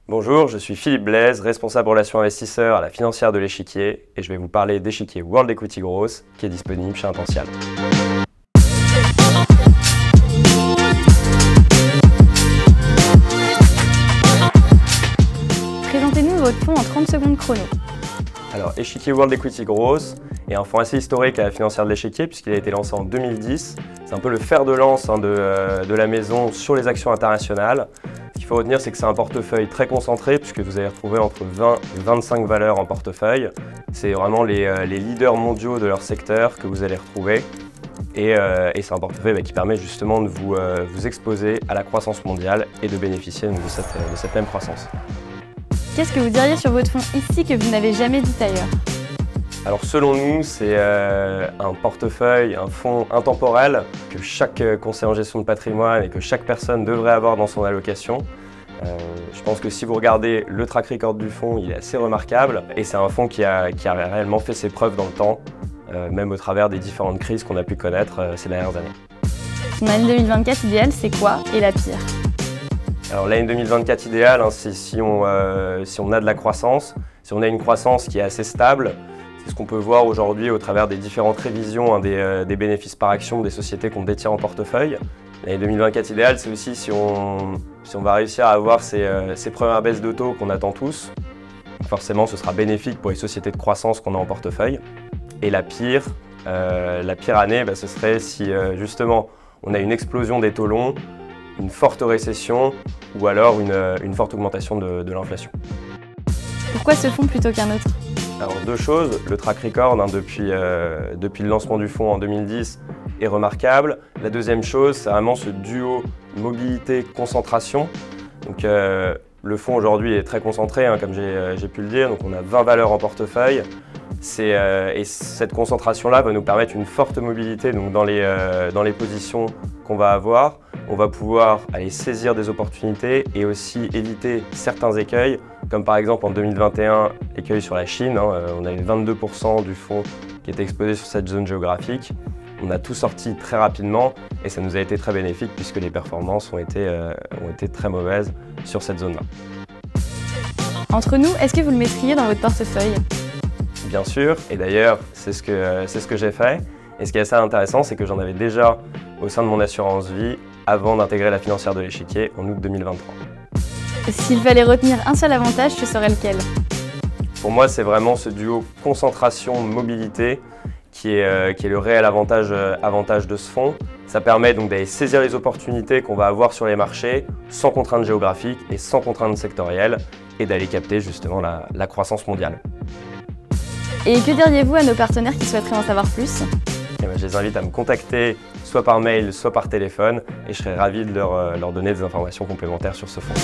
Bonjour, je suis Philippe Blaise, responsable relations investisseurs à la financière de l'Échiquier et je vais vous parler d'Échiquier World Equity Growth qui est disponible chez Intential. Présentez-nous votre fonds en 30 secondes chrono. Alors, Échiquier World Equity Growth est un fonds assez historique à la financière de l'Échiquier puisqu'il a été lancé en 2010. C'est un peu le fer de lance de la maison sur les actions internationales. Ce qu'il faut retenir, c'est que c'est un portefeuille très concentré puisque vous allez retrouver entre 20 et 25 valeurs en portefeuille. C'est vraiment les leaders mondiaux de leur secteur que vous allez retrouver. Et c'est un portefeuille qui permet justement de vous exposer à la croissance mondiale et de bénéficier de cette même croissance. Qu'est-ce que vous diriez sur votre fonds ici que vous n'avez jamais dit ailleurs? Alors selon nous, c'est un portefeuille, un fonds intemporel que chaque conseiller en gestion de patrimoine et que chaque personne devrait avoir dans son allocation. Je pense que si vous regardez le track record du fonds, il est assez remarquable et c'est un fonds qui a réellement fait ses preuves dans le temps, même au travers des différentes crises qu'on a pu connaître ces dernières années. Son année 2024 idéale, c'est quoi et la pire? Alors l'année 2024 idéale, c'est si on a de la croissance, si on a une croissance qui est assez stable. C'est ce qu'on peut voir aujourd'hui au travers des différentes révisions des bénéfices par action des sociétés qu'on détient en portefeuille. L'année 2024 idéale, c'est aussi si on va réussir à avoir ces premières baisses de taux qu'on attend tous. Forcément, ce sera bénéfique pour les sociétés de croissance qu'on a en portefeuille. Et la pire année, ce serait si justement on a une explosion des taux longs, une forte récession ou alors une forte augmentation de l'inflation. Pourquoi ce fonds plutôt qu'un autre? Alors deux choses, le track record depuis le lancement du fonds en 2010 est remarquable. La deuxième chose, c'est vraiment ce duo mobilité-concentration. Donc le fonds aujourd'hui est très concentré, comme j'ai pu le dire, donc on a 20 valeurs en portefeuille. Et cette concentration-là va nous permettre une forte mobilité donc dans les positions qu'on va avoir. On va pouvoir aller saisir des opportunités et aussi éviter certains écueils, comme par exemple en 2021, l'écueil sur la Chine. On avait 22% du fonds qui était exposé sur cette zone géographique. On a tout sorti très rapidement et ça nous a été très bénéfique puisque les performances ont été très mauvaises sur cette zone-là. Entre nous, est-ce que vous le mettriez dans votre portefeuille? Bien sûr, et d'ailleurs, c'est ce que j'ai fait. Et ce qui est assez intéressant, c'est que j'en avais déjà au sein de mon assurance vie avant d'intégrer la financière de l'Échiquier en août 2023. S'il fallait retenir un seul avantage, ce serait lequel? Pour moi, c'est vraiment ce duo concentration-mobilité qui est le réel avantage de ce fonds. Ça permet donc d'aller saisir les opportunités qu'on va avoir sur les marchés sans contrainte géographique et sans contrainte sectorielle et d'aller capter justement la croissance mondiale. Et que diriez-vous à nos partenaires qui souhaiteraient en savoir plus? Je les invite à me contacter soit par mail, soit par téléphone et je serai ravi de leur donner des informations complémentaires sur ce fonds.